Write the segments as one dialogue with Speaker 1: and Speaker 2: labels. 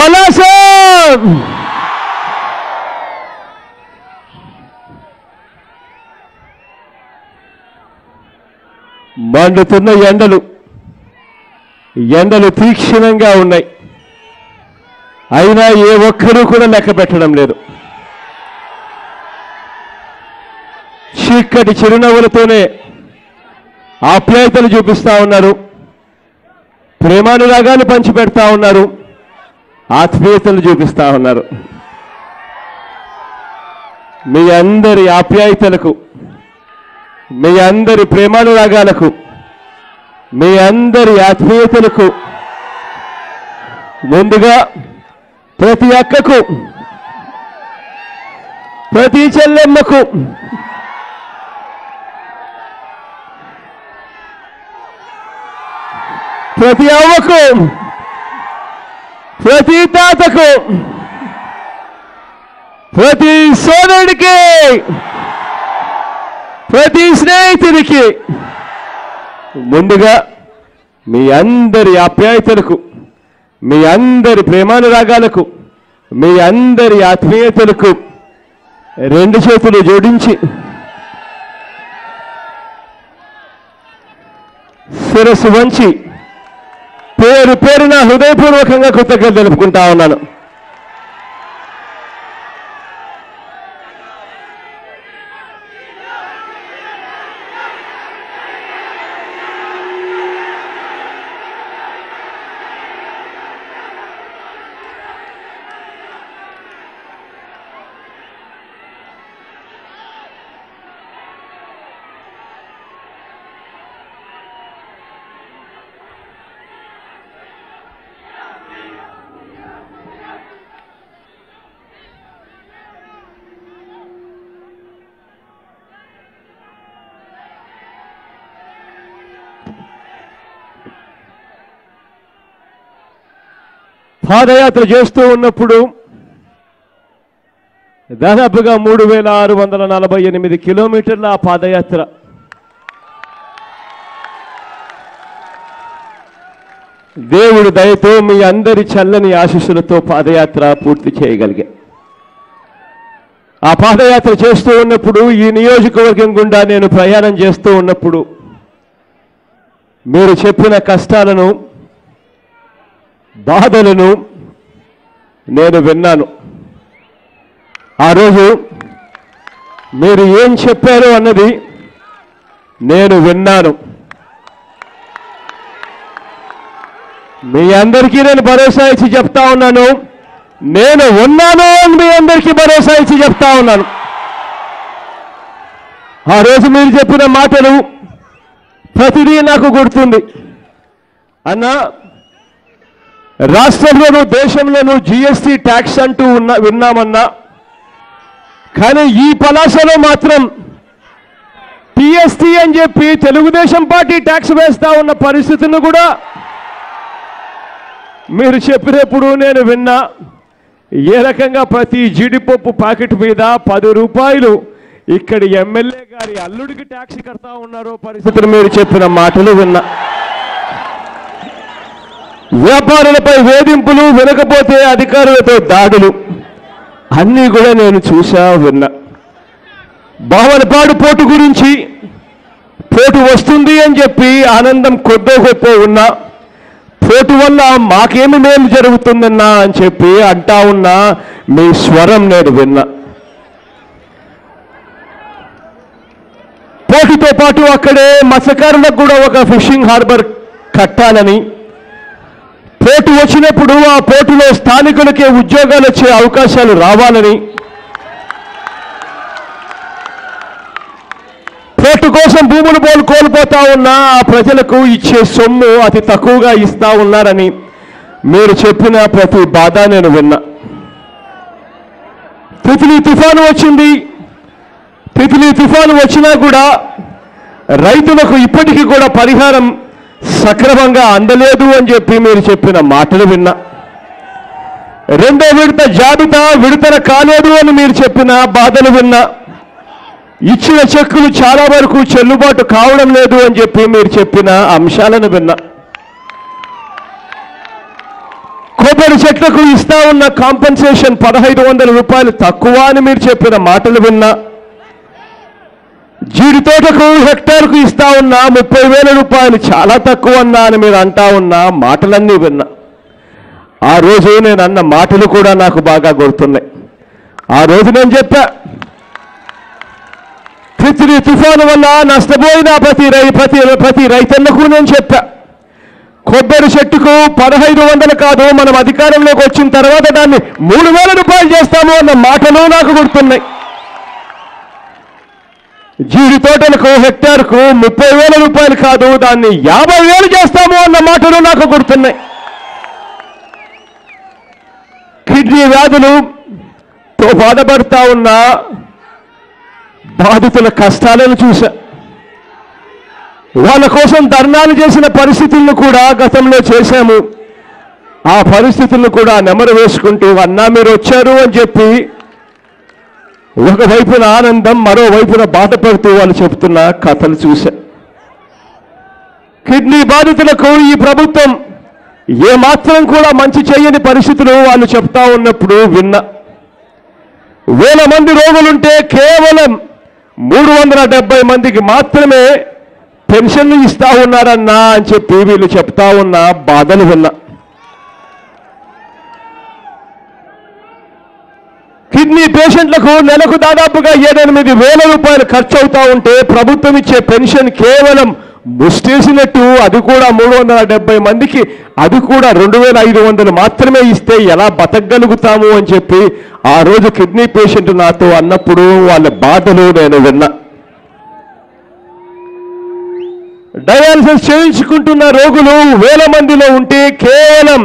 Speaker 1: పలాస మండుతున్న ఎండలు తీక్షణంగా ఉన్నాయి. అయినా ఏ ఒక్కరూ కూడా లెక్క పెట్టడం లేదు. చీకటి చిరునవ్వులతోనే ఆప్యాయతలు చూపిస్తా ఉన్నారు, ప్రేమానురాగాలు పంచిపెడతా ఉన్నారు, ఆత్మీయతలు చూపిస్తా ఉన్నారు. మీ అందరి ఆప్యాయతలకు, మీ అందరి ప్రేమానురాగాలకు, మీ అందరి ఆత్మీయతలకు ముందుగా ప్రతి అక్కకు, ప్రతి చెల్లెమ్మకు, ప్రతి అవ్వకు, ప్రతి తాతకు, ప్రతి సోదరుడికి, ప్రతి స్నేహితుడికి ముందుగా మీ అందరి ఆప్యాయతలకు, మీ అందరి ప్రేమానురాగాలకు, మీ అందరి ఆత్మీయతలకు రెండు చేతులు జోడించి శిరస్సు వంచి పేరు పేరున హృదయపూర్వకంగా కృతజ్ఞతలు తెలుపుకుంటా ఉన్నాను. పాదయాత్ర చేస్తూ ఉన్నప్పుడు దాదాపుగా 3648 కిలోమీటర్ల ఆ పాదయాత్ర దేవుడి దయతో మీ అందరి చల్లని ఆశీస్సులతో పాదయాత్ర పూర్తి చేయగలిగా. ఆ పాదయాత్ర చేస్తూ ఉన్నప్పుడు, ఈ నియోజకవర్గం గుండా నేను ప్రయాణం చేస్తూ ఉన్నప్పుడు మీరు చెప్పిన కష్టాలను, బాధలను నేను విన్నాను. ఆ రోజు మీరు ఏం చెప్పారు అన్నది నేను విన్నాను. మీ అందరికీ నేను భరోసా ఇచ్చి చెప్తా ఉన్నాను, నేను ఉన్నాను అని మీ అందరికీ భరోసా ఇచ్చి చెప్తా ఉన్నాను. ఆ రోజు మీరు చెప్పిన మాటలు ప్రతిదీ నాకు గుర్తుంది. అన్నా, రాష్ట్రంలోనూ దేశంలోనూ జీఎస్టీ ట్యాక్స్ అంటూ విన్నామన్నా, కానీ ఈ పలాసలో మాత్రం టీఎస్టీ అని చెప్పి తెలుగుదేశం పార్టీ ట్యాక్స్ వేస్తా ఉన్న పరిస్థితిని కూడా మీరు చెప్పినప్పుడు నేను విన్నా. ఏ రకంగా ప్రతి జీడిపప్పు ప్యాకెట్ మీద 10 రూపాయలు ఇక్కడి ఎమ్మెల్యే గారి అల్లుడికి ట్యాక్స్ కడతా ఉన్నారో పరిస్థితిని మీరు చెప్పిన మాటలు విన్నా. వ్యాపారులపై వేధింపులు, వినకపోతే అధికారులతో దాడులు అన్నీ కూడా నేను చూసా, విన్నా. బావనపాడు పోటు గురించి, పోటు వస్తుంది అని చెప్పి ఆనందం కొద్దో గొప్ప ఉన్నా, పోటు వల్ల మాకేమి మేలు జరుగుతుందన్నా అని చెప్పి అంటా ఉన్నా మీ స్వరం నేను విన్నా. పోటుతో పాటు అక్కడే మత్స్యకారులకు కూడా ఒక ఫిషింగ్ హార్బర్ కట్టాలని, పోటు వచ్చినప్పుడు ఆ పోటులో స్థానికులకే ఉద్యోగాలు వచ్చే అవకాశాలు రావాలని, పోటు కోసం భూములు కోల్పోతా ఉన్న ఆ ప్రజలకు ఇచ్చే సొమ్ము అతి తక్కువగా ఇస్తా ఉన్నారని మీరు చెప్పిన ప్రతి బాధ నేను విన్నా. తిత్లీ తుఫాను వచ్చింది. తిత్లీ తుఫాను వచ్చినా కూడా రైతులకు ఇప్పటికీ కూడా పరిహారం సక్రమంగా అందలేదు అని చెప్పి మీరు చెప్పిన మాటలు విన్నా. రెండో విడత జాబితా విడుదల కాలేదు అని మీరు చెప్పిన బాధలు విన్నా. ఇచ్చిన చెక్కులు చాలా వరకు చెల్లుబాటు కావడం లేదు అని చెప్పి మీరు చెప్పిన అంశాలను విన్నా. కొబ్బరి చెట్లకు ఇస్తా ఉన్న కాంపెన్సేషన్ 1500 రూపాయలు తక్కువ అని మీరు చెప్పిన మాటలు విన్నా, జీడి తోటకు హెక్టార్కు ఇస్తా ఉన్న 30,000 రూపాయలు చాలా తక్కువ అన్నా అని మీరు అంటా ఉన్న మాటలన్నీ విన్నా. ఆ రోజు నేను అన్న మాటలు కూడా నాకు బాగా గుర్తున్నాయి. ఆ రోజు నేను చెప్పా, తిత్లీ తుఫాను వల్ల నష్టపోయిన ప్రతి రైతన్నకు నేను చెప్పా, కొబ్బరి చెట్టుకు 1500 కాదు, మనం అధికారంలోకి వచ్చిన తర్వాత దాన్ని 3,000 రూపాయలు చేస్తాము అన్న మాటలు నాకు గుర్తున్నాయి. జీడి తోటలకు హెక్టార్కు 30,000 రూపాయలు కాదు, దాన్ని 50,000 చేస్తాము అన్న మాటలు నాకు గుర్తున్నాయి. కిడ్నీ వ్యాధులతో బాధపడతా ఉన్న బాధితుల కష్టాలను చూశా. వాళ్ళ కోసం ధర్నాలు చేసిన పరిస్థితులను కూడా గతంలో చేశాము. ఆ పరిస్థితులను కూడా నెమరు వేసుకుంటూ అన్నా మీరు వచ్చారు అని చెప్పి ఒకవైపున ఆనందం, మరోవైపున బాధపడుతూ వాళ్ళు చెప్తున్న కథలు చూశా. కిడ్నీ బాధితులకు ఈ ప్రభుత్వం ఏమాత్రం కూడా మంచి చేయని పరిస్థితులు వాళ్ళు చెప్తా ఉన్నప్పుడు విన్నా. 1000 మంది రోగులుంటే కేవలం 370 మందికి మాత్రమే పెన్షన్లు ఇస్తా ఉన్నారన్నా అని చెప్పి వీళ్ళు చెప్తా ఉన్న బాధలు విన్నా. కిడ్నీ పేషెంట్లకు నెలకు దాదాపుగా 7-8 రూపాయలు ఖర్చు అవుతా ఉంటే ప్రభుత్వం ఇచ్చే పెన్షన్ కేవలం ముష్టేసినట్టు అది కూడా 370 మందికి అది కూడా 2,500 మాత్రమే ఇస్తే ఎలా బతకగలుగుతాము అని చెప్పి ఆ రోజు కిడ్నీ పేషెంట్ నాతో అన్నప్పుడు వాళ్ళ బాధలు నేను విన్నా. డయాలసిస్ చేయించుకుంటున్న రోగులు 1000 మందిలో ఉంటే కేవలం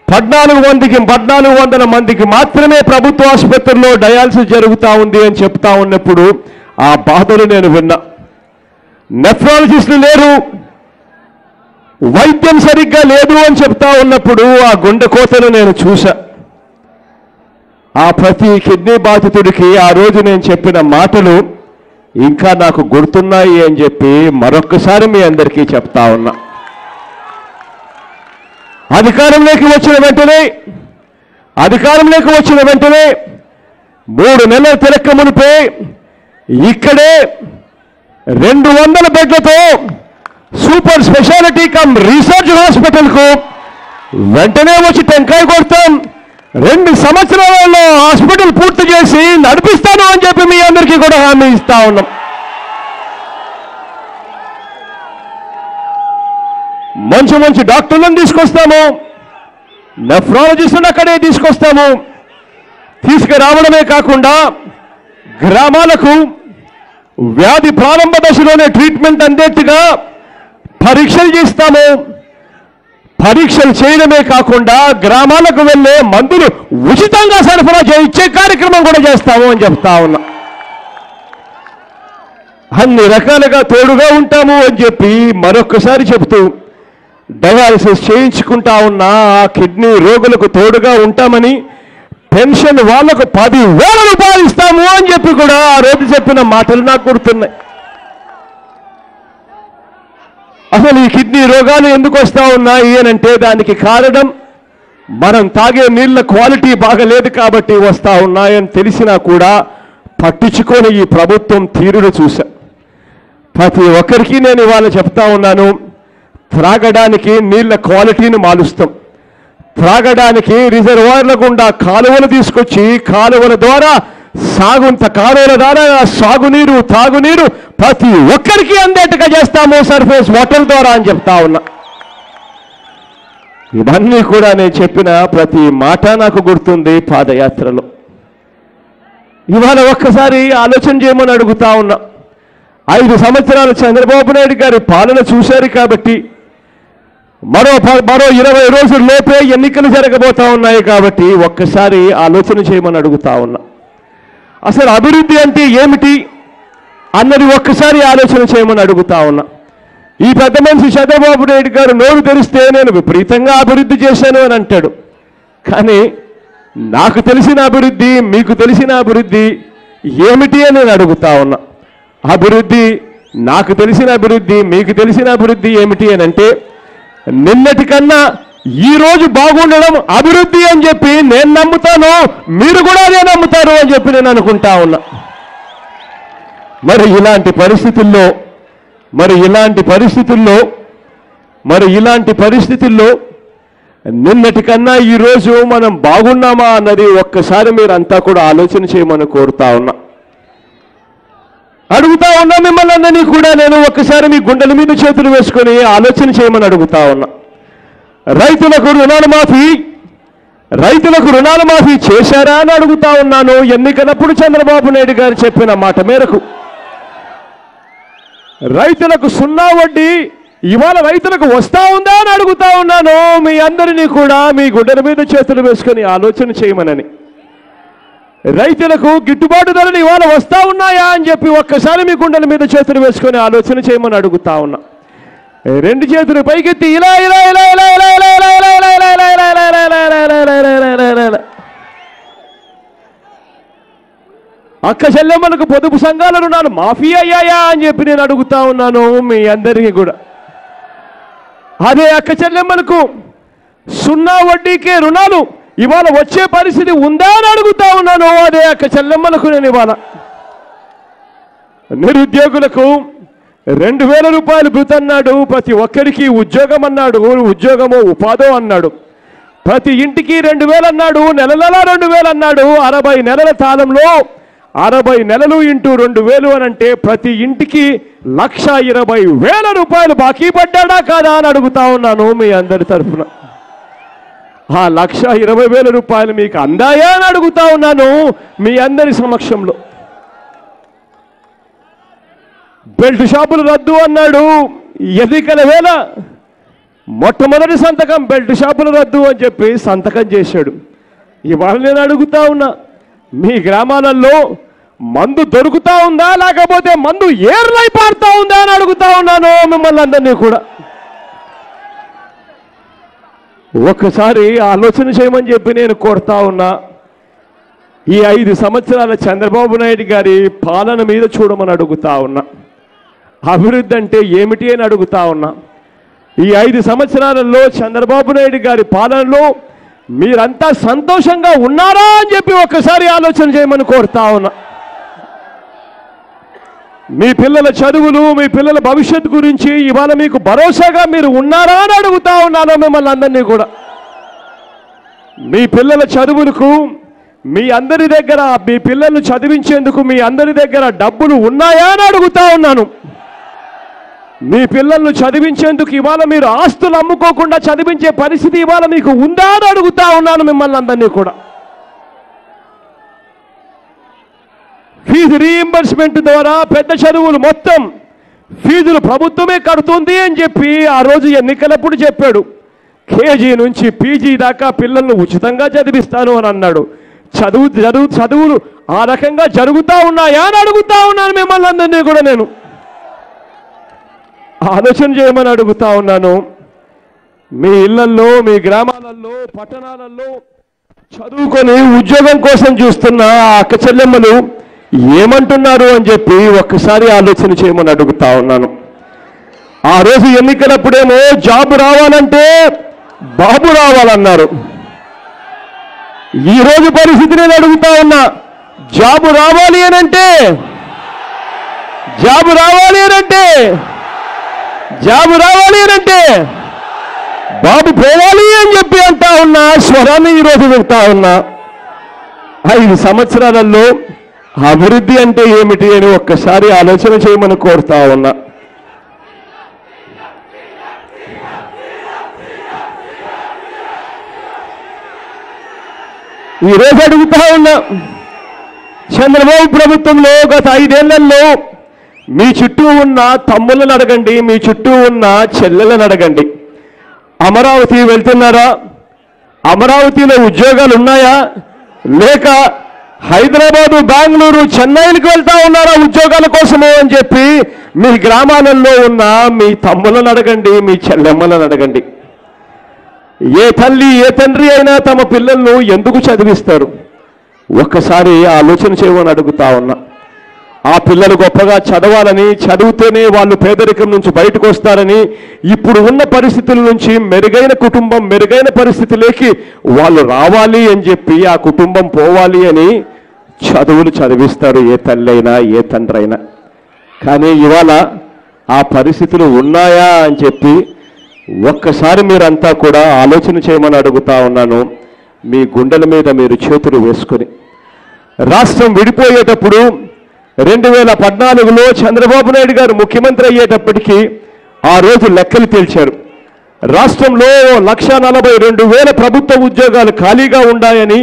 Speaker 1: 1400 మందికి మాత్రమే ప్రభుత్వ ఆసుపత్రిలో డయాలసిస్ జరుగుతూ ఉంది అని చెప్తా ఉన్నప్పుడు ఆ బాధలు నేను విన్నా. నెఫ్రాలజిస్టులు లేరు, వైద్యం సరిగ్గా లేదు అని చెప్తా ఉన్నప్పుడు ఆ గుండె కోతను నేను చూశా. ఆ ప్రతి కిడ్నీ బాధితుడికి ఆ రోజు నేను చెప్పిన మాటలు ఇంకా నాకు గుర్తున్నాయి అని చెప్పి మరొక్కసారి మీ అందరికీ చెప్తా ఉన్నా. అధికారంలోకి వచ్చిన వెంటనే 3 నెలల తిరక్క మునిపే ఇక్కడే 200 బెడ్లతో సూపర్ స్పెషాలిటీ కమ్ రీసెర్చ్ హాస్పిటల్కు వెంటనే వచ్చి టెంకాయ కొడతాం, 2 సంవత్సరాలలో హాస్పిటల్ పూర్తి చేసి నడిపిస్తాను అని చెప్పి మీ అందరికీ కూడా హామీ ఇస్తా ఉన్నాం. మంచి డాక్టర్లను తీసుకొస్తాము, నెఫ్రాలజిస్టులను అక్కడే తీసుకొస్తాము. తీసుకురావడమే కాకుండా గ్రామాలకు వ్యాధి ప్రారంభ దశలోనే ట్రీట్మెంట్ అందేట్టుగా పరీక్షలు చేస్తాము. పరీక్షలు చేయడమే కాకుండా గ్రామాలకు వెళ్ళే మందులు ఉచితంగా సరఫరా చేయించే కార్యక్రమం కూడా చేస్తాము అని చెప్తా ఉన్నా. అన్ని రకాలుగా తోడుగా ఉంటాము అని చెప్పి మరొకసారి చెబుతూ డయాలసిస్ చేయించుకుంటా ఉన్న ఆ కిడ్నీ రోగులకు తోడుగా ఉంటామని, పెన్షన్ వాళ్లకు 10,000 రూపాయలు ఇస్తాము అని చెప్పి కూడా ఆ రోజు చెప్పిన మాటలు నాకు గుర్తున్నాయి. అసలు ఈ కిడ్నీ రోగాలు ఎందుకు వస్తూ ఉన్నాయి అని అంటే దానికి కారణం మనం తాగే నీళ్ళ క్వాలిటీ బాగలేదు కాబట్టి వస్తూ ఉన్నాయని తెలిసినా కూడా పట్టించుకొని ఈ ప్రభుత్వం తీరును చూశా. ప్రతి ఒక్కరికి నేను ఇవాళ చెప్తా ఉన్నాను, త్రాగడానికి నీళ్ళ క్వాలిటీని మారుస్తాం. త్రాగడానికి రిజర్వాయర్ల గుండా కాలువలు తీసుకొచ్చి కాలువల ద్వారా కాలువల ద్వారా సాగునీరు తాగునీరు ప్రతి ఒక్కరికి అందేట్టుగా చేస్తాము సర్ఫేస్ వాటర్ ద్వారా అని చెప్తా ఉన్నా. ఇవన్నీ కూడా నేను చెప్పిన ప్రతి మాట నాకు గుర్తుంది పాదయాత్రలో. ఇవాళ ఒక్కసారి ఆలోచన చేయమని అడుగుతా ఉన్నా. 5 సంవత్సరాలు చంద్రబాబు నాయుడు గారి పాలన చూశారు కాబట్టి మరో 20 రోజుల లోపే ఎన్నికలు జరగబోతా ఉన్నాయి కాబట్టి ఒక్కసారి ఆలోచన చేయమని అడుగుతా ఉన్నా. అసలు అభివృద్ధి అంటే ఏమిటి అన్నది ఒక్కసారి ఆలోచన చేయమని అడుగుతా ఉన్నా. ఈ పెద్ద మనిషి చంద్రబాబు నాయుడు గారు నోరు తెరిస్తే నేను విపరీతంగా అభివృద్ధి చేశాను అని అంటాడు. కానీ నాకు తెలిసిన అభివృద్ధి, మీకు తెలిసిన అభివృద్ధి ఏమిటి అని నేను అడుగుతా ఉన్నా. అభివృద్ధి, నాకు తెలిసిన అభివృద్ధి, మీకు తెలిసిన అభివృద్ధి ఏమిటి అని అంటే నిన్నటి కన్నా ఈ రోజు బాగుండడం అభివృద్ధి అని చెప్పి నేను నమ్ముతాను, మీరు కూడా అదే నమ్ముతారు అని చెప్పి నేను అనుకుంటా ఉన్నా. మరి ఇలాంటి పరిస్థితుల్లో నిన్నటి కన్నా ఈరోజు మనం బాగున్నామా అన్నది ఒక్కసారి మీరంతా కూడా ఆలోచన చేయమని కోరుతా ఉన్నా. అడుగుతా ఉన్నా మిమ్మల్ని అందరినీ కూడా నేను ఒక్కసారి మీ గుండెల మీద చేతులు వేసుకొని ఆలోచన చేయమని అడుగుతా ఉన్నా. రైతులకు రుణాలు మాఫీ చేశారా అని అడుగుతా ఉన్నాను. ఎన్నికలప్పుడు చంద్రబాబు నాయుడు గారు చెప్పిన మాట మేరకు రైతులకు 0 వడ్డీ ఇవాళ రైతులకు వస్తా ఉందా అని అడుగుతా ఉన్నాను. మీ అందరినీ కూడా మీ గుండెల మీద చేతులు వేసుకొని ఆలోచన చేయమనని. రైతులకు గిట్టుబాటు ధరలు ఇవాళ వస్తా ఉన్నాయా అని చెప్పి ఒక్కసారి మీ గుండెల మీద చేతులు వేసుకొని ఆలోచన చేయమని అడుగుతా ఉన్నా. 2 చేతులు పైకెత్తి ఇలా ఇలా ఇలా ఇలా ఇలా ఇలా ఇలా ఇలా ఇలా ఇలా ఇలా ఇలా ఇలా ఇలా అక్క చెల్లెమ్మలకు పొదుపు సంఘాల రుణాలు మాఫీ అయ్యాయా అని చెప్పి నేను అడుగుతా ఉన్నాను మీ అందరికీ కూడా. అదే అక్క చెల్లెమ్మలకు 0 వడ్డీకే రుణాలు ఇవాళ వచ్చే పరిస్థితి ఉందా అని అడుగుతా ఉన్నాను. అదే అక్క చెల్లెమ్మలకు నేను ఇవాళ నిరుద్యోగులకు 2000 రూపాయలు భృతి అన్నాడు, ప్రతి ఒక్కరికి ఉద్యోగం అన్నాడు, ఉద్యోగమో ఉపాధో అన్నాడు, ప్రతి ఇంటికి 2000 అన్నాడు, నెలల 2000 అన్నాడు. 60 నెలల కాలంలో 60 నెలలు ఇంటూ 2000 అని అంటే ప్రతి ఇంటికి 1,20,000 రూపాయలు బాకీ పడ్డాడా కాదా అని అడుగుతా ఉన్నాను మీ అందరి తరఫున. ఆ 1,20,000 రూపాయలు మీకు అందాయా అని అడుగుతా ఉన్నాను మీ అందరి సమక్షంలో. బెల్ట్ షాపులు రద్దు అన్నాడు, ఎన్నికల వేళ మొట్టమొదటి సంతకం బెల్ట్ షాపులు రద్దు అని చెప్పి సంతకం చేశాడు. ఇవాళ నేను అడుగుతా ఉన్నా, మీ గ్రామాలలో మందు దొరుకుతా ఉందా లేకపోతే మందు ఏర్లై పారుతా ఉందా అని అడుగుతా ఉన్నాను మిమ్మల్ని అందరినీ కూడా. ఒక్కసారి ఆలోచన చేయమని చెప్పి నేను కోరుతా ఉన్నా. ఈ 5 సంవత్సరాల చంద్రబాబు నాయుడు గారి పాలన మీద చూడమని అడుగుతా ఉన్నా. అభివృద్ధి అంటే ఏమిటి అని అడుగుతా ఉన్నా. ఈ 5 సంవత్సరాలలో చంద్రబాబు నాయుడు గారి పాలనలో మీరంతా సంతోషంగా ఉన్నారా అని చెప్పి ఒక్కసారి ఆలోచన చేయమని కోరుతా ఉన్నా. మీ పిల్లల చదువులు, మీ పిల్లల భవిష్యత్తు గురించి ఇవాళ మీకు భరోసాగా మీరు ఉన్నారా అని అడుగుతా ఉన్నాను మిమ్మల్ని అందరినీ కూడా. మీ పిల్లల చదువులకు మీ అందరి దగ్గర, మీ పిల్లలను చదివించేందుకు మీ అందరి దగ్గర డబ్బులు ఉన్నాయా అని అడుగుతా ఉన్నాను. మీ పిల్లలను చదివించేందుకు ఇవాళ మీరు ఆస్తులు అమ్ముకోకుండా చదివించే పరిస్థితి ఇవాళ మీకు ఉందా అని అడుగుతా ఉన్నాను మిమ్మల్ని అందరినీ కూడా. ఫీజు రీయింబర్స్మెంట్ ద్వారా పెద్ద చదువులు మొత్తం ఫీజులు ప్రభుత్వమే కడుతుంది అని చెప్పి ఆ రోజు ఎన్నికలప్పుడు చెప్పాడు. కేజీ నుంచి పీజీ దాకా పిల్లలను ఉచితంగా చదివిస్తాను అని అన్నాడు. చదువులు ఆ రకంగా జరుగుతూ ఉన్నాయా అని అడుగుతా ఉన్నాను మిమ్మల్ని అందరినీ కూడా. నేను ఆలోచన చేయమని అడుగుతా ఉన్నాను. మీ ఇళ్లల్లో, మీ గ్రామాలలో, పట్టణాలలో చదువుకొని ఉద్యోగం కోసం చూస్తున్న ఆ అక్క చెల్లెమ్మలు ఏమంటున్నారు అని చెప్పి ఒక్కసారి ఆలోచన చేయమని అడుగుతా ఉన్నాను. ఆ రోజు ఎన్నికలప్పుడేమో జాబ్ రావాలంటే బాబు రావాలన్నారు. ఈ రోజు పరిస్థితి నేను అడుగుతా ఉన్నా, జాబు రావాలి అనంటే బాబు పోవాలి అని చెప్పి అంటా ఉన్నా. స్వరాన్ని ఈరోజు వింటా ఉన్నా. 5 సంవత్సరాలలో అభివృద్ధి అంటే ఏమిటి అని ఒక్కసారి ఆలోచన చేయమని కోరుతా ఉన్నా. ఈరోజు అడుగుతా ఉన్నా, చంద్రబాబు ప్రభుత్వంలో గత 5 ఏళ్లలో మీ చుట్టూ ఉన్న తమ్ముళ్ళని అడగండి, మీ చుట్టూ ఉన్న చెల్లెలను అడగండి. అమరావతి వెళ్తున్నారా? అమరావతిలో ఉద్యోగాలు ఉన్నాయా? లేక హైదరాబాదు, బెంగళూరు, చెన్నైకి వెళ్తా ఉన్నారా ఉద్యోగాల కోసము అని చెప్పి మీ గ్రామాలలో ఉన్న మీ తమ్ములను అడగండి, మీ చెల్లెమ్మలను అడగండి. ఏ తల్లి, ఏ తండ్రి అయినా తమ పిల్లలను ఎందుకు చదివిస్తారు? ఒక్కసారి ఆలోచన చేయమని అడుగుతా ఉన్నా. ఆ పిల్లలు గొప్పగా చదవాలని, చదివితేనే వాళ్ళు పేదరికం నుంచి బయటకు వస్తారని, ఇప్పుడు ఉన్న పరిస్థితుల నుంచి మెరుగైన కుటుంబం, మెరుగైన పరిస్థితిలోకి వాళ్ళు రావాలి అని చెప్పి, ఆ కుటుంబం పోవాలి అని చదువులు చదివిస్తారు ఏ తల్లి అయినా, ఏ తండ్రి అయినా. కానీ ఇవాళ ఆ పరిస్థితులు ఉన్నాయా అని చెప్పి ఒక్కసారి మీరంతా కూడా ఆలోచన చేయమని అడుగుతా ఉన్నాను. మీ గుండెల మీద మీరు చేతులు వేసుకొని, రాష్ట్రం విడిపోయేటప్పుడు 2014లో చంద్రబాబు నాయుడు గారు ముఖ్యమంత్రి అయ్యేటప్పటికీ ఆ రోజు లెక్కలు తేల్చారు. రాష్ట్రంలో 1,42,000 ప్రభుత్వ ఉద్యోగాలు ఖాళీగా ఉన్నాయని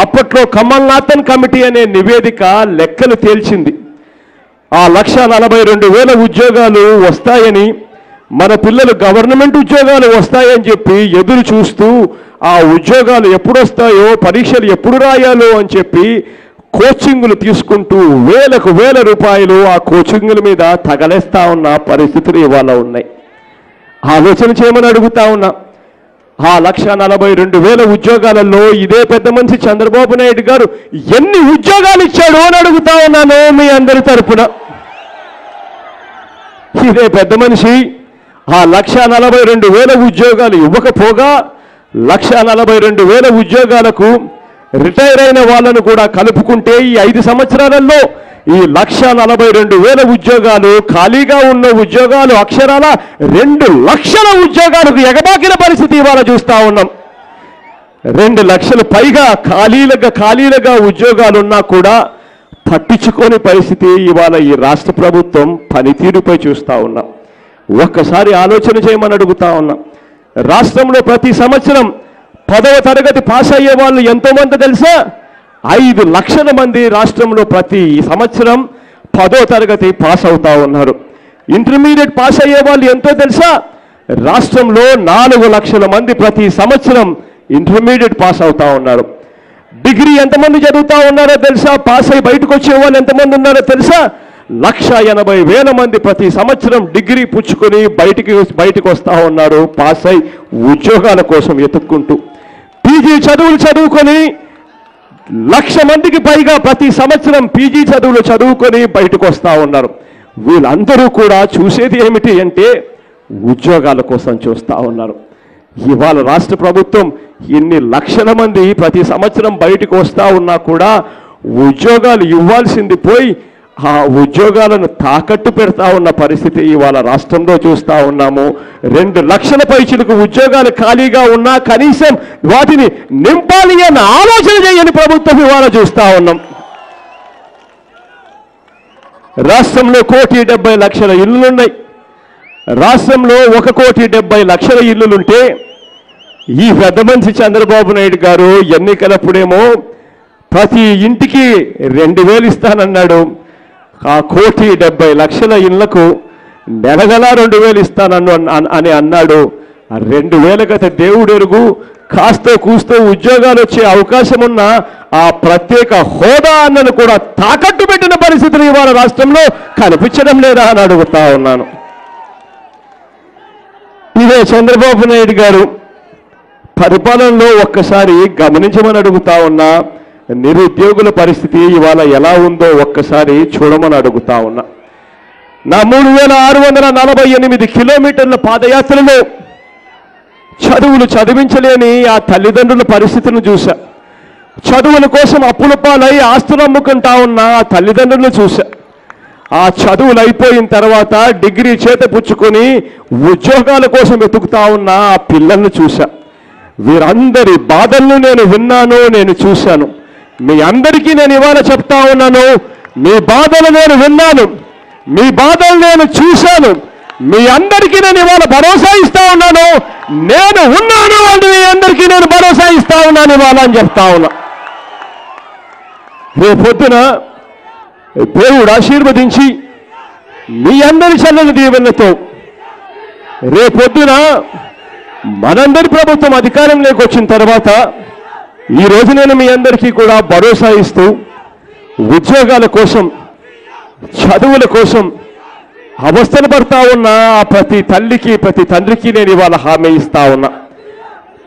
Speaker 1: అప్పట్లో కమల్నాథన్ కమిటీ అనే నివేదిక లెక్కలు తేల్చింది. ఆ 1,42,000 ఉద్యోగాలు వస్తాయని, మన పిల్లలు గవర్నమెంట్ ఉద్యోగాలు వస్తాయని చెప్పి ఎదురు చూస్తూ, ఆ ఉద్యోగాలు ఎప్పుడు వస్తాయో, పరీక్షలు ఎప్పుడు రాయాలో అని చెప్పి కోచింగులు తీసుకుంటూ వేల రూపాయలు ఆ కోచింగుల మీద తగలేస్తా ఉన్న పరిస్థితులు ఇవాళ ఉన్నాయి. ఆలోచన చేయమని అడుగుతా ఉన్నా. ఆ 1,42,000 ఉద్యోగాలలో ఇదే పెద్ద మనిషి చంద్రబాబు నాయుడు గారు ఎన్ని ఉద్యోగాలు ఇచ్చాడు అని అడుగుతా ఉన్నాను మీ అందరి తరపున. ఇదే పెద్ద మనిషి ఆ 1,42,000 ఉద్యోగాలు ఇవ్వకపోగా 1,42,000 ఉద్యోగాలకు రిటైర్ అయిన వాళ్ళను కూడా కలుపుకుంటే ఈ 5 సంవత్సరాలలో ఈ 1,42,000 ఉద్యోగాలు, ఖాళీగా ఉన్న ఉద్యోగాలు అక్షరాల 2 లక్షల ఉద్యోగాలకు ఎగబాకిన పరిస్థితి ఇవాళ చూస్తూ ఉన్నాం. 2 లక్షల పైగా ఖాళీలుగా ఉద్యోగాలు ఉన్నా కూడా పట్టించుకోని పరిస్థితి ఇవాళ ఈ రాష్ట్ర ప్రభుత్వం పనితీరుపై చూస్తూ ఉన్నాం. ఒక్కసారి ఆలోచన చేయమని అడుగుతా ఉన్నాం. రాష్ట్రంలో ప్రతి సంవత్సరం 10వ తరగతి పాస్ అయ్యే వాళ్ళు ఎంతోమంది తెలుసా? 5 లక్షల మంది రాష్ట్రంలో ప్రతి సంవత్సరం 10వ తరగతి పాస్ అవుతా ఉన్నారు. ఇంటర్మీడియట్ పాస్ అయ్యే వాళ్ళు ఎంతో తెలుసా? రాష్ట్రంలో 4 లక్షల మంది ప్రతి సంవత్సరం ఇంటర్మీడియట్ పాస్ అవుతా ఉన్నారు. డిగ్రీ ఎంతమంది చదువుతా ఉన్నారో తెలుసా? పాస్ అయ్యి బయటకు వచ్చే వాళ్ళు ఎంతమంది ఉన్నారో తెలుసా? 1,80,000 మంది ప్రతి సంవత్సరం డిగ్రీ పుచ్చుకొని బయటికి వస్తూ ఉన్నారు, పాస్ అయి ఉద్యోగాల కోసం ఎత్తుక్కుంటూ. పీజీ చదువులు చదువుకొని 1,00,000 మందికి పైగా ప్రతి సంవత్సరం పీజీ చదువులు చదువుకొని బయటకు వస్తూ ఉన్నారు. వీళ్ళందరూ కూడా చూసేది ఏమిటి అంటే ఉద్యోగాల కోసం చూస్తూ ఉన్నారు. ఇవాళ రాష్ట్ర ప్రభుత్వం ఇన్ని లక్షల మంది ప్రతి సంవత్సరం బయటకు వస్తూ ఉన్నా కూడా ఉద్యోగాలు ఇవ్వాల్సింది పోయి ఆ ఉద్యోగాలను తాకట్టు పెడతా ఉన్న పరిస్థితి ఇవాళ రాష్ట్రంలో చూస్తూ ఉన్నాము. 2 లక్షల పైచిలకు ఉద్యోగాలు ఖాళీగా ఉన్నా కనీసం వాటిని నింపాలి అన్న ఆలోచన చేయని ప్రభుత్వం ఇవాళ చూస్తూ ఉన్నాం. రాష్ట్రంలో 1,70,00,000 ఇళ్లున్నాయి. రాష్ట్రంలో 1,70,00,000 ఇళ్లులుంటే ఈ పెద్ద మనిషి చంద్రబాబు నాయుడు గారు ఎన్నికలప్పుడేమో ప్రతి ఇంటికి 2,000 ఇస్తానన్నాడు. ఆ 1,70,00,000 ఇళ్లకు నెలగలా 2,000 ఇస్తానన్ను అని అన్నాడు. ఆ 2,000 గత దేవుడెరుగు. కాస్తో కూస్తో ఉద్యోగాలు వచ్చే అవకాశం ఉన్న ఆ ప్రత్యేక హోదా అన్నను కూడా తాకట్టు పెట్టిన పరిస్థితులు ఇవాళ రాష్ట్రంలో కనిపించడం లేదా అని అడుగుతా ఉన్నాను. ఇదే చంద్రబాబు నాయుడు గారు పరిపాలనలో ఒక్కసారి గమనించమని అడుగుతా ఉన్నా. నిరుద్యోగుల పరిస్థితి ఇవాళ ఎలా ఉందో ఒక్కసారి చూడమని అడుగుతా ఉన్నా. నా 3,648 కిలోమీటర్ల పాదయాత్రలో చదువులు చదివించలేని ఆ తల్లిదండ్రుల పరిస్థితిని చూశా. చదువుల కోసం అప్పుల పాలై ఆస్తులు అమ్ముకుంటా ఉన్న ఆ తల్లిదండ్రులను చూశా. ఆ చదువులు అయిపోయిన తర్వాత డిగ్రీ చేత పుచ్చుకొని ఉద్యోగాల కోసం వెతుకుతా ఉన్న ఆ పిల్లల్ని చూశా. వీరందరి బాధలను నేను విన్నాను, నేను చూశాను. మీ అందరికీ నేను ఇవాళ చెప్తా ఉన్నాను, మీ బాధలు నేను విన్నాను, మీ బాధలు నేను చూశాను. మీ అందరికీ నేను ఇవాళ భరోసా ఇస్తా ఉన్నాను. నేను ఉన్నాను అని మీ అందరికీ నేను భరోసా ఇస్తా ఉన్నాను ఇవాళ అని చెప్తా ఉన్నా. రేపొద్దున దేవుడు ఆశీర్వదించి మీ అందరి చల్లని దీవెనలతో రేపొద్దున మనందరి ప్రభుత్వం అధికారంలోకి వచ్చిన తర్వాత ఈరోజు నేను మీ అందరికీ కూడా భరోసా ఇస్తూ ఉద్యోగాల కోసం, చదువుల కోసం అవస్థలు పడతా ఉన్న ప్రతి తల్లికి, ప్రతి తండ్రికి నేను ఇవాళ హామీ ఇస్తా ఉన్నా.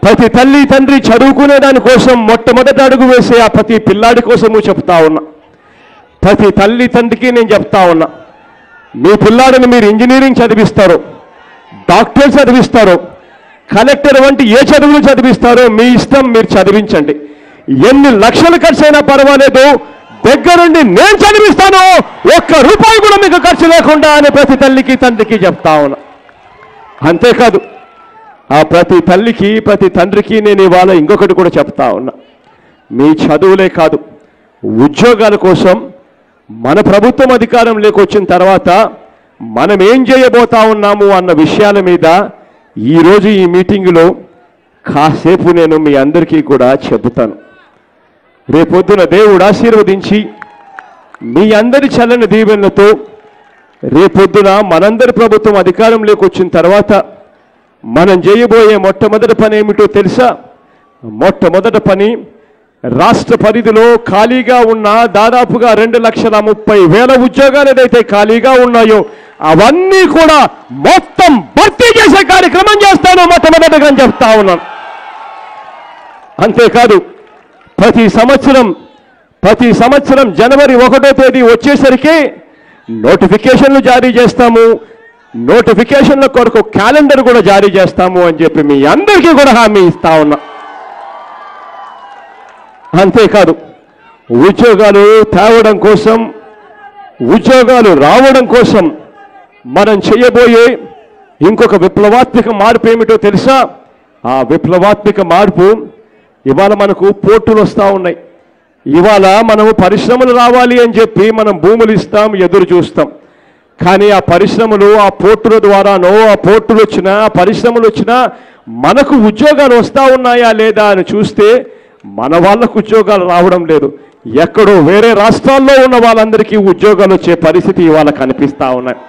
Speaker 1: ప్రతి తల్లి తండ్రి చదువుకునే దానికోసం మొట్టమొదటి అడుగు వేసే ఆ ప్రతి పిల్లాడి కోసము చెప్తా ఉన్నా. ప్రతి తల్లి తండ్రికి నేను చెప్తా ఉన్నా, మీ పిల్లాడిని మీరు ఇంజనీరింగ్ చదివిస్తారు, డాక్టర్ చదివిస్తారు, కలెక్టర్ వంటి ఏ చదువులు చదివిస్తారో మీ ఇష్టం, మీరు చదివించండి. ఎన్ని లక్షలు ఖర్చు అయినా పర్వాలేదు, దగ్గరుండి నేను చదివిస్తాను, ఒక్క రూపాయి కూడా మీకు ఖర్చు లేకుండా అని ప్రతి తల్లికి తండ్రికి చెప్తా ఉన్నా. అంతేకాదు, ఆ ప్రతి తల్లికి ప్రతి తండ్రికి నేను ఇవాళ ఇంకొకటి కూడా చెప్తా ఉన్నా. మీ చదువులే కాదు, ఉద్యోగాల కోసం మన ప్రభుత్వం అధికారంలోకి వచ్చిన తర్వాత మనం ఏం చేయబోతా ఉన్నాము అన్న విషయాల మీద ఈరోజు ఈ మీటింగులో కాసేపు నేను మీ అందరికీ కూడా చెబుతాను. రేపొద్దున దేవుడు ఆశీర్వదించి మీ అందరి చల్లని దీవెనలతో రేపొద్దున మనందరి ప్రభుత్వం అధికారంలోకి వచ్చిన తర్వాత మనం చేయబోయే మొట్టమొదటి పని ఏమిటో తెలుసా? మొట్టమొదటి పని, రాష్ట్ర పరిధిలో ఖాళీగా ఉన్న దాదాపుగా 2,30,000 ఉద్యోగాలు ఏదైతే ఖాళీగా ఉన్నాయో అవన్నీ కూడా మొత్తం భర్తీ చేసే కార్యక్రమం చేస్తాను మొట్టమొదటిగా అని చెప్తా ఉన్నాను. అంతేకాదు, ప్రతి సంవత్సరం జనవరి 1వ తేదీ వచ్చేసరికి నోటిఫికేషన్లు జారీ చేస్తాము, నోటిఫికేషన్ల కొరకు క్యాలెండర్ కూడా జారీ చేస్తాము అని చెప్పి మీ అందరికీ కూడా హామీ ఇస్తా ఉన్నా. అంతేకాదు, ఉద్యోగాలు తేవడం కోసం, ఉద్యోగాలు రావడం కోసం మనం చేయబోయే ఇంకొక విప్లవాత్మక మార్పు ఏమిటో తెలుసా? ఆ విప్లవాత్మక మార్పు, ఇవాళ మనకు పోర్టులు వస్తూ ఉన్నాయి. ఇవాళ మనము పరిశ్రమలు రావాలి అని చెప్పి మనం భూములు ఇస్తాం, ఎదురు చూస్తాం. కానీ ఆ పరిశ్రమలు, ఆ పోర్టుల ద్వారానో, ఆ పోర్టులు వచ్చినా, ఆ పరిశ్రమలు వచ్చినా మనకు ఉద్యోగాలు వస్తూ ఉన్నాయా లేదా అని చూస్తే మన వాళ్ళకు ఉద్యోగాలు రావడం లేదు. ఎక్కడో వేరే రాష్ట్రాల్లో ఉన్న వాళ్ళందరికీ ఉద్యోగాలు వచ్చే పరిస్థితి ఇవాళ కనిపిస్తూ ఉన్నాయి.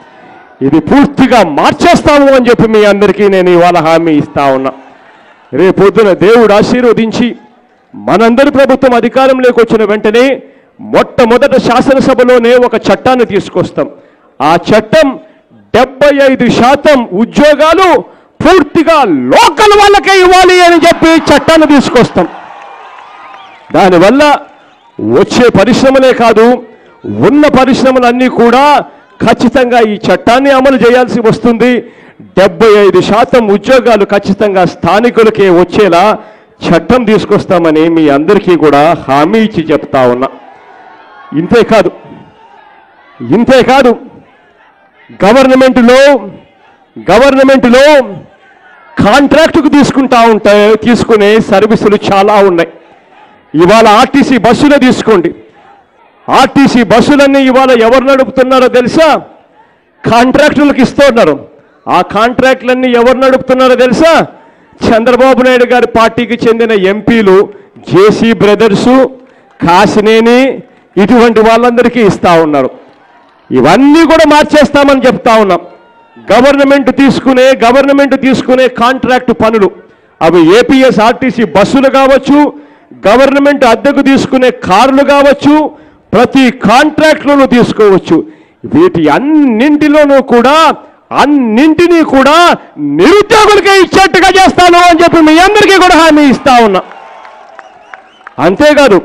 Speaker 1: ఇది పూర్తిగా మార్చేస్తాము అని చెప్పి మీ అందరికీ నేను ఇవాళ హామీ ఇస్తా ఉన్నా. రేపొద్దున దేవుడు ఆశీర్వదించి మనందరి ప్రభుత్వం అధికారంలోకి వచ్చిన వెంటనే మొట్టమొదట శాసనసభలోనే ఒక చట్టాన్ని తీసుకొస్తాం. ఆ చట్టం 75% ఉద్యోగాలు పూర్తిగా లోకల్ వాళ్ళకే ఇవ్వాలి అని చెప్పి చట్టాన్ని తీసుకొస్తాం. దానివల్ల వచ్చే పరిశ్రమలే కాదు, ఉన్న పరిశ్రమలన్నీ కూడా ఖచ్చితంగా ఈ చట్టాన్ని అమలు చేయాల్సి వస్తుంది. 75% ఉద్యోగాలు ఖచ్చితంగా స్థానికులకే వచ్చేలా చట్టం తీసుకొస్తామని మీ అందరికీ కూడా హామీ ఇచ్చి చెప్తా ఉన్నా. ఇంతేకాదు గవర్నమెంట్లో కాంట్రాక్టుకు తీసుకునే సర్వీసులు చాలా ఉన్నాయి. ఇవాళ ఆర్టీసీ బస్సులే తీసుకోండి. ఆర్టీసీ బస్సులన్నీ ఇవాళ ఎవరు నడుపుతున్నారో తెలుసా? కాంట్రాక్టులకు ఇస్తున్నారు. ఆ కాంట్రాక్టులన్నీ ఎవరు నడుపుతున్నారో తెలుసా? చంద్రబాబు నాయుడు గారి పార్టీకి చెందిన ఎంపీలు, జేసీ బ్రదర్సు, కాసినేని, ఇటువంటి వాళ్ళందరికీ ఇస్తా ఉన్నారు. ఇవన్నీ కూడా మార్చేస్తామని చెప్తా ఉన్నాం. గవర్నమెంట్ తీసుకునే కాంట్రాక్టు పనులు, అవి ఏపీఎస్ ఆర్టీసీ బస్సులు కావచ్చు, గవర్నమెంట్ అద్దెకు తీసుకునే కార్లు కావచ్చు, ప్రతి కాంట్రాక్ట్లోనూ తీసుకోవచ్చు. వీటి అన్నింటినీ కూడా నిరుద్యోగులకే ఇచ్చేట్టుగా చేస్తాను అని చెప్పి మీ అందరికీ కూడా హామీ ఇస్తా ఉన్నా. అంతేకాదు,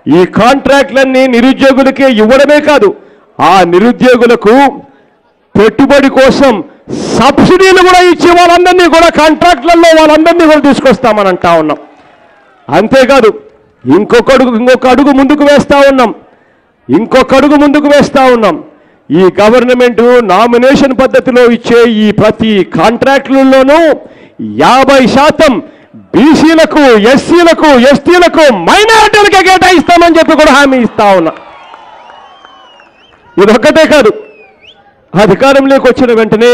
Speaker 1: ఈ కాంట్రాక్ట్లన్నీ నిరుద్యోగులకే ఇవ్వడమే కాదు, ఆ నిరుద్యోగులకు పెట్టుబడి కోసం సబ్సిడీలు కూడా ఇచ్చి వాళ్ళందరినీ కూడా కాంట్రాక్ట్లలో వాళ్ళందరినీ కూడా తీసుకొస్తామని అంటా ఉన్నాం. అంతేకాదు, ఇంకొక అడుగు ముందుకు వేస్తా ఉన్నాం. ఈ గవర్నమెంట్ నామినేషన్ పద్ధతిలో ఇచ్చే ఈ ప్రతి కాంట్రాక్టులలోనూ 50% బీసీలకు, ఎస్సీలకు, ఎస్టీలకు, మైనారిటీలకే కేటాయిస్తామని చెప్పి కూడా హామీ ఇస్తా ఉన్నా. ఇదొక్కటే కాదు, అధికారంలోకి వచ్చిన వెంటనే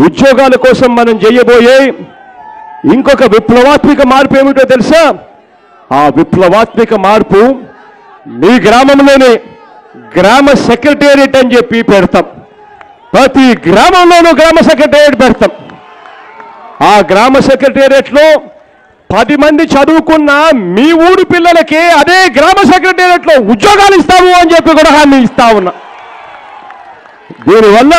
Speaker 1: ఉద్యోగాల కోసం మనం చేయబోయే ఇంకొక విప్లవాత్మక మార్పు ఏమిటో తెలుసా? ఆ విప్లవాత్మక మార్పు, మీ గ్రామంలోనే గ్రామ సెక్రటేరియట్ అని చెప్పి పెడతాం. ప్రతి గ్రామంలోనూ గ్రామ సెక్రటేరియట్ పెడతాం. ఆ గ్రామ సెక్రటేరియట్లో 10 మంది చదువుకున్న మీ ఊరి పిల్లలకి అదే గ్రామ సెక్రటేరియట్లో ఉద్యోగాలు ఇస్తాము అని చెప్పి కూడా హామీ ఇస్తా ఉన్నా. దీనివల్ల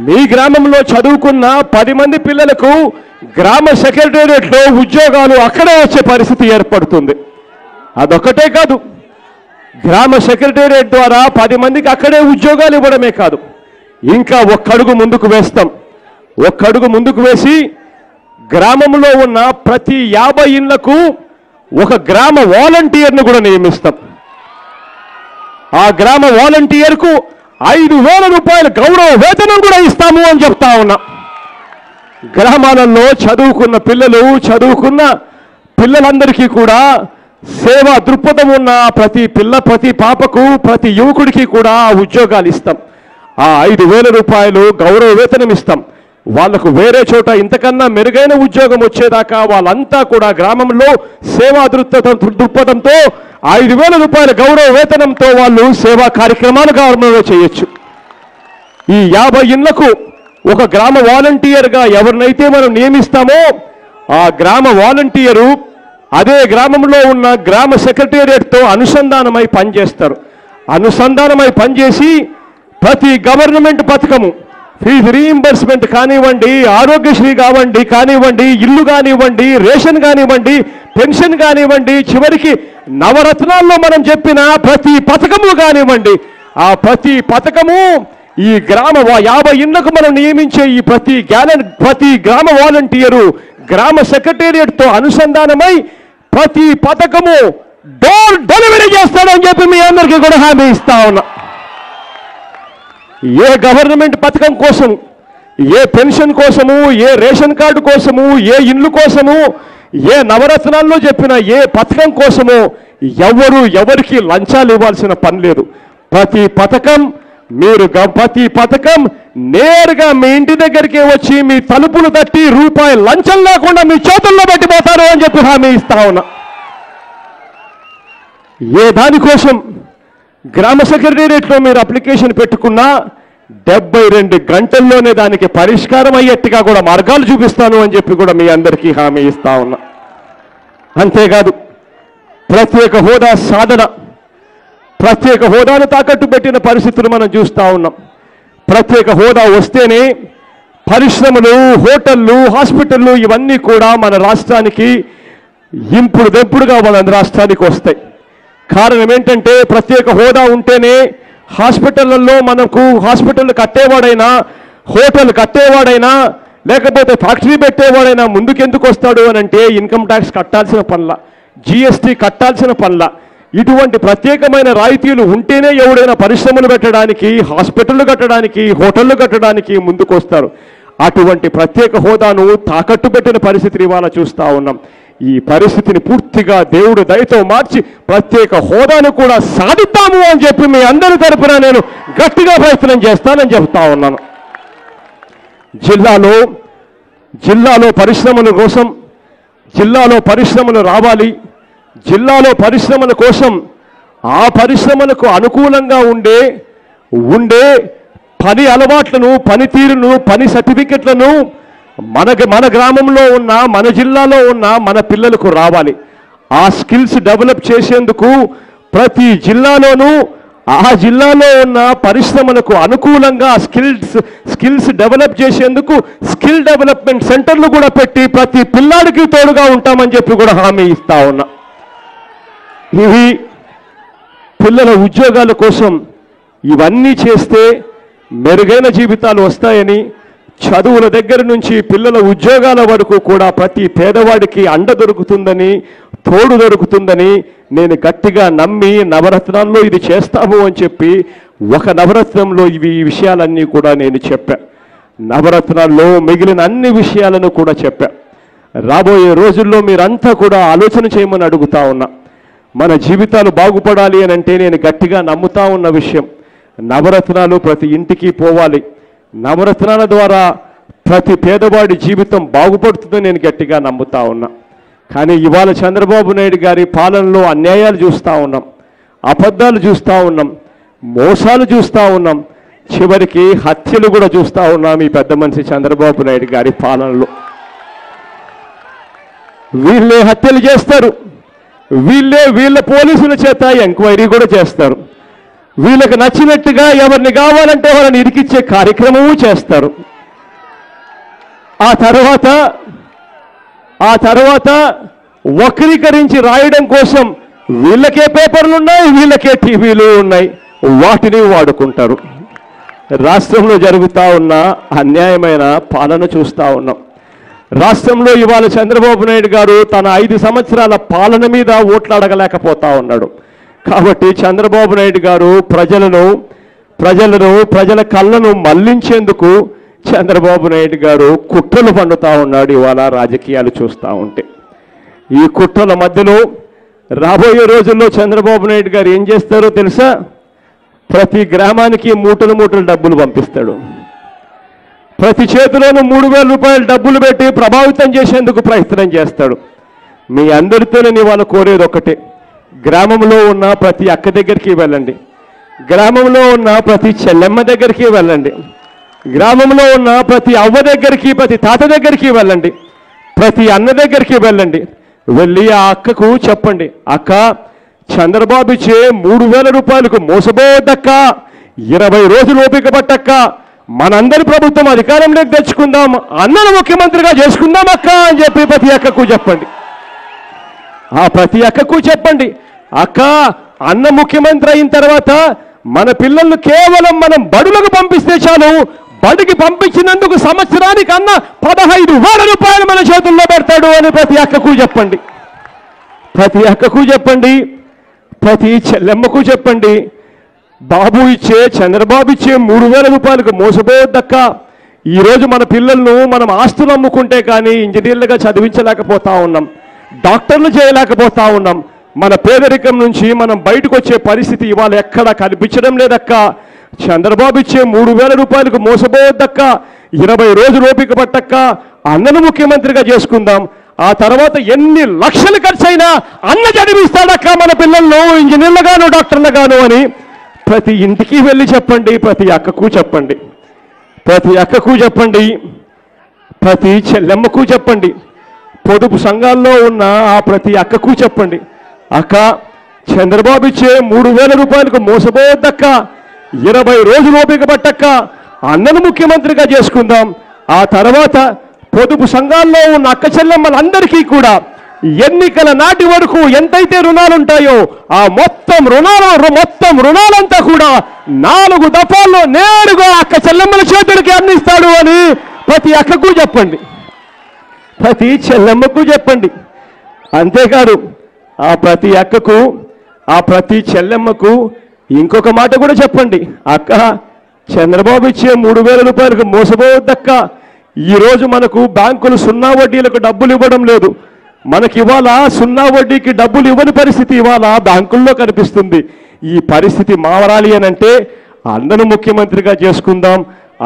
Speaker 1: మీ గ్రామంలో చదువుకున్న 10 మంది పిల్లలకు గ్రామ సెక్రటేరియట్లో ఉద్యోగాలు అక్కడే వచ్చే పరిస్థితి ఏర్పడుతుంది. అదొక్కటే కాదు, గ్రామ సెక్రటేరియట్ ద్వారా 10 మందికి అక్కడే ఉద్యోగాలు ఇవ్వడమే కాదు, ఇంకా ఒక్కడుగు ముందుకు వేస్తాం. ఒక్కడుగు ముందుకు వేసి గ్రామంలో ఉన్న ప్రతి 50 ఇళ్లకు ఒక గ్రామ వాలంటీర్ను కూడా నియమిస్తాం. ఆ గ్రామ వాలంటీర్కు 5,000 రూపాయల గౌరవ వేతనం కూడా ఇస్తాము అని చెప్తా ఉన్నా. గ్రామాలలో చదువుకున్న పిల్లలందరికీ కూడా సేవా దృక్పథం ఉన్న ప్రతి పాపకు, ప్రతి యువకుడికి కూడా ఉద్యోగాలు ఇస్తాం. ఆ 5,000 రూపాయలు గౌరవ వేతనం ఇస్తాం. వాళ్లకు వేరే చోట ఇంతకన్నా మెరుగైన ఉద్యోగం వచ్చేదాకా వాళ్ళంతా కూడా గ్రామంలో సేవా దృక్పథంతో 5,000 రూపాయల గౌరవ వేతనంతో వాళ్ళు సేవా కార్యక్రమాలు గ్రామంలో చేయొచ్చు. ఈ 50 ఇళ్లకు ఒక గ్రామ వాలంటీర్గా ఎవరినైతే మనం నియమిస్తామో ఆ గ్రామ వాలంటీరు అదే గ్రామంలో ఉన్న గ్రామ సెక్రటేరియట్తో అనుసంధానమై పనిచేస్తారు. అనుసంధానమై పనిచేసి ప్రతి గవర్నమెంట్ పథకము, ఫీజు రీయింబర్స్మెంట్ కానివ్వండి, ఆరోగ్యశ్రీ కానివ్వండి, ఇల్లు కానివ్వండి, రేషన్ కానివ్వండి, పెన్షన్ కానివ్వండి, చివరికి నవరత్నాల్లో మనం చెప్పిన ప్రతి పథకము కానివ్వండి, ఆ ప్రతి పథకము ఈ గ్రామ 50 ఇళ్లకు మనం నియమించే ఈ ప్రతి గ్రామ వాలంటీరు గ్రామ సెక్రటేరియట్తో అనుసంధానమై ప్రతి పథకము డోర్ డెలివరీ చేస్తాడని చెప్పి మీ అందరికీ కూడా హామీ ఇస్తా ఉన్నా. ఏ గవర్నమెంట్ పథకం కోసం, ఏ పెన్షన్ కోసము, ఏ రేషన్ కార్డు కోసము, ఏ ఇల్లు కోసము, ఏ నవరత్నాల్లో చెప్పిన ఏ పథకం కోసమో ఎవరికి లంచాలు ఇవ్వాల్సిన పని లేదు. ప్రతి పథకం నేరుగా మీ ఇంటి దగ్గరికి వచ్చి మీ తలుపులు తట్టి రూపాయి లంచం లేకుండా మీ చేతుల్లో పెట్టిపోతారు అని చెప్పి హామీ ఇస్తా ఉన్నా. ఏ దానికోసం గ్రామ సెక్రటేరియట్లో మీరు అప్లికేషన్ పెట్టుకున్నా 72 గంటల్లోనే దానికి పరిష్కారం అయ్యేట్టుగా కూడా మార్గాలు చూపిస్తాను అని చెప్పి కూడా మీ అందరికీ హామీ ఇస్తా ఉన్నా. అంతేకాదు ప్రత్యేక హోదా సాధన, ప్రత్యేక హోదాను తాకట్టు పెట్టిన పరిస్థితులు మనం చూస్తూ ఉన్నాం. ప్రత్యేక హోదా వస్తేనే పరిశ్రమలు, హోటళ్ళు, హాస్పిటళ్ళు ఇవన్నీ కూడా మన రాష్ట్రానికి ఇంపుడుదెప్పుడుగా మన రాష్ట్రానికి వస్తాయి. కారణం ఏంటంటే ప్రత్యేక హోదా ఉంటేనే హాస్పిటళ్లలో హాస్పిటల్ కట్టేవాడైనా, హోటల్ కట్టేవాడైనా, లేకపోతే ఫ్యాక్టరీ పెట్టేవాడైనా ముందుకెందుకు వస్తాడు అని అంటే ఇన్కమ్ ట్యాక్స్ కట్టాల్సిన పనుల, జిఎస్టీ కట్టాల్సిన పనుల, ఇటువంటి ప్రత్యేకమైన రాయితీలు ఉంటేనే ఎవడైనా పరిశ్రమలు పెట్టడానికి, హాస్పిటళ్లు కట్టడానికి, హోటళ్లు కట్టడానికి ముందుకు వస్తారు. అటువంటి ప్రత్యేక హోదాను తాకట్టు పెట్టిన పరిస్థితిని ఇవాళ చూస్తూ ఉన్నాం. ఈ పరిస్థితిని పూర్తిగా దేవుడు దయతో మార్చి ప్రత్యేక హోదాను కూడా సాధిద్దాము అని చెప్పి మీ అందరి తరపున నేను గట్టిగా ప్రయత్నం చేస్తానని చెప్తా ఉన్నాను. జిల్లాలో పరిశ్రమల కోసం, జిల్లాలో పరిశ్రమలు రావాలి, జిల్లాలో పరిశ్రమల కోసం ఆ పరిశ్రమలకు అనుకూలంగా ఉండే పని అలవాట్లను, పనితీరును, పని సర్టిఫికెట్లను మన గ్రామంలో ఉన్న, మన జిల్లాలో ఉన్న మన పిల్లలకు రావాలి. ఆ స్కిల్స్ డెవలప్ చేసేందుకు ప్రతి జిల్లాలోనూ ఆ జిల్లాలో ఉన్న పరిశ్రమలకు అనుకూలంగా స్కిల్స్ డెవలప్ చేసేందుకు స్కిల్ డెవలప్మెంట్ సెంటర్లు కూడా పెట్టి ప్రతి పిల్లాడికి తోడుగా ఉంటామని చెప్పి కూడా హామీ ఇస్తా ఉన్నా. ఇవి పిల్లల ఉద్యోగాల కోసం ఇవన్నీ చేస్తే మెరుగైన జీవితాలు వస్తాయని, చదువుల దగ్గర నుంచి పిల్లల ఉద్యోగాల వరకు కూడా ప్రతి పేదవాడికి అండ దొరుకుతుందని, తోడు దొరుకుతుందని నేను గట్టిగా నమ్మి నవరత్నాల్లో ఇది చేస్తాము అని చెప్పి ఒక నవరత్నంలో ఈ విషయాలన్నీ కూడా నేను చెప్పా. నవరత్నాల్లో మిగిలిన అన్ని విషయాలను కూడా చెప్పా. రాబోయే రోజుల్లో మీరంతా కూడా ఆలోచన చేయమని అడుగుతా ఉన్నా. మన జీవితాలు బాగుపడాలి అని అంటే నేను గట్టిగా నమ్ముతా ఉన్న విషయం, నవరత్నాలు ప్రతి ఇంటికి పోవాలి. నవరత్నాల ద్వారా ప్రతి పేదవాడి జీవితం బాగుపడుతుందని నేను గట్టిగా నమ్ముతా ఉన్నా. కానీ ఇవాళ చంద్రబాబు నాయుడు గారి పాలనలో అన్యాయాలు చూస్తూ ఉన్నాం, అబద్ధాలు చూస్తూ ఉన్నాం, మోసాలు చూస్తూ ఉన్నాం, చివరికి హత్యలు కూడా చూస్తూ ఉన్నాం ఈ పెద్ద మనిషి చంద్రబాబు నాయుడు గారి పాలనలో. వీళ్ళే హత్యలు చేస్తారు, వీళ్ళ పోలీసుల చేత ఎంక్వైరీ కూడా చేస్తారు, వీళ్ళకి నచ్చినట్టుగా ఎవరిని కావాలంటే వాళ్ళని ఇరికిచ్చే కార్యక్రమము చేస్తారు. ఆ తర్వాత వక్రీకరించి రాయడం కోసం వీళ్ళకే పేపర్లు ఉన్నాయి, వీళ్ళకే టీవీలు ఉన్నాయి, వాటిని వాడుకుంటారు. రాష్ట్రంలో జరుగుతూ ఉన్న అన్యాయమైన పాలన చూస్తూ ఉన్నాం. రాష్ట్రంలో ఇవాళ చంద్రబాబు నాయుడు గారు తన 5 సంవత్సరాల పాలన మీద ఓట్లు అడగలేకపోతా ఉన్నాడు. కాబట్టి చంద్రబాబు నాయుడు గారు ప్రజల కళ్ళను మళ్లించేందుకు చంద్రబాబు నాయుడు గారు కుట్రలు పండుతూ ఉన్నాడు. ఇవాళ రాజకీయాలు చూస్తూ ఉంటే ఈ కుట్రల మధ్యలో రాబోయే రోజుల్లో చంద్రబాబు నాయుడు గారు ఏం చేస్తారో తెలుసా? ప్రతి గ్రామానికి మూటలు డబ్బులు పంపిస్తాడు. ప్రతి చేతిలోనూ 3,000 రూపాయలు డబ్బులు పెట్టి ప్రభావితం చేసేందుకు ప్రయత్నం చేస్తాడు. మీ అందరితో నేను ఇవాళ కోరేది ఒకటే, గ్రామంలో ఉన్న ప్రతి అక్క దగ్గరికి వెళ్ళండి, గ్రామంలో ఉన్న ప్రతి చెల్లెమ్మ దగ్గరికి వెళ్ళండి, గ్రామంలో ఉన్న ప్రతి అవ్వ దగ్గరికి, ప్రతి తాత దగ్గరికి వెళ్ళండి, ప్రతి అన్న దగ్గరికి వెళ్ళండి. వెళ్ళి ఆ అక్కకు చెప్పండి, అక్క చంద్రబాబు ఇచ్చే 3,000 రూపాయలకు మోసపోవద్దక్క, 20 రోజులు ఓపిక పట్టక్క, మనందరి ప్రభుత్వం అధికారంలోకి తెచ్చుకుందాం, అన్నను ముఖ్యమంత్రిగా చేసుకుందాం అక్క అని చెప్పి ప్రతి అక్కకు చెప్పండి. ఆ ప్రతి అక్కకు చెప్పండి, అక్క అన్న ముఖ్యమంత్రి అయిన తర్వాత మన పిల్లలను కేవలం మనం బడులకు పంపిస్తే చాలు, బడికి పంపించినందుకు సంవత్సరానికి అన్న 15,000 రూపాయలు మన చేతుల్లో పెడతాడు అని ప్రతి అక్కకు చెప్పండి. ప్రతి అక్కకు చెప్పండి, ప్రతి చెల్లెమ్మకు చెప్పండి, బాబు ఇచ్చే చంద్రబాబు ఇచ్చే 3,000 రూపాయలకు మోసపోవద్దక్క. ఈరోజు మన పిల్లలను మనం ఆస్తులు అమ్ముకుంటే కానీ ఇంజనీర్లుగా చదివించలేకపోతా ఉన్నాం, డాక్టర్లు చేయలేకపోతా ఉన్నాం. మన పేదరికం నుంచి మనం బయటకు వచ్చే పరిస్థితి ఇవాళ ఎక్కడ కనిపించడం లేదక్క. చంద్రబాబు ఇచ్చే 3,000 రూపాయలకు మోసపోవద్దక్క, 20 రోజులు ఓపిక పట్టక్క, అన్నను ముఖ్యమంత్రిగా చేసుకుందాం, ఆ తర్వాత ఎన్ని లక్షలు ఖర్చైనా అన్న చదివిస్తాడక్క మన పిల్లలను ఇంజనీర్లుగాను డాక్టర్లుగాను అని ప్రతి ఇంటికి వెళ్ళి చెప్పండి, ప్రతి అక్కకు చెప్పండి, ప్రతి అక్కకు చెప్పండి, ప్రతి చెల్లెమ్మకు చెప్పండి, పొదుపు సంఘాల్లో ఉన్న ఆ ప్రతి అక్కకు చెప్పండి, అక్క చంద్రబాబు ఇచ్చే 3,000 రూపాయలకు మోసపోవద్దక్క, 20 రోజులు ఓపిక పట్టక్క, అన్నను ముఖ్యమంత్రిగా చేసుకుందాం, ఆ తర్వాత పొదుపు సంఘాల్లో ఉన్న అక్క చెల్లెమ్మలందరికీ కూడా ఎన్నికల నాటి వరకు ఎంతైతే రుణాలు ఉంటాయో ఆ మొత్తం రుణాలంతా కూడా 4 దఫాల్లో నేరుగా అక్క చెల్లెమ్మల చేతులకి అందిస్తాడు అని ప్రతి అక్కకు చెప్పండి, ప్రతి చెల్లెమ్మకు చెప్పండి. అంతేకాదు ఆ ప్రతి అక్కకు, ఆ ప్రతి చెల్లెమ్మకు ఇంకొక మాట కూడా చెప్పండి, అక్క చంద్రబాబు ఇచ్చే 3,000 రూపాయలకు మోసపోవద్దక్క, ఈరోజు మనకు బ్యాంకులు 0 వడ్డీలకు డబ్బులు ఇవ్వడం లేదు, మనకి ఇవాళ 0 వడ్డీకి డబ్బులు ఇవ్వని పరిస్థితి ఇవాళ బ్యాంకుల్లో కనిపిస్తుంది. ఈ పరిస్థితి మారాలి అని అంటే అన్నను ముఖ్యమంత్రిగా చేసుకుందాం,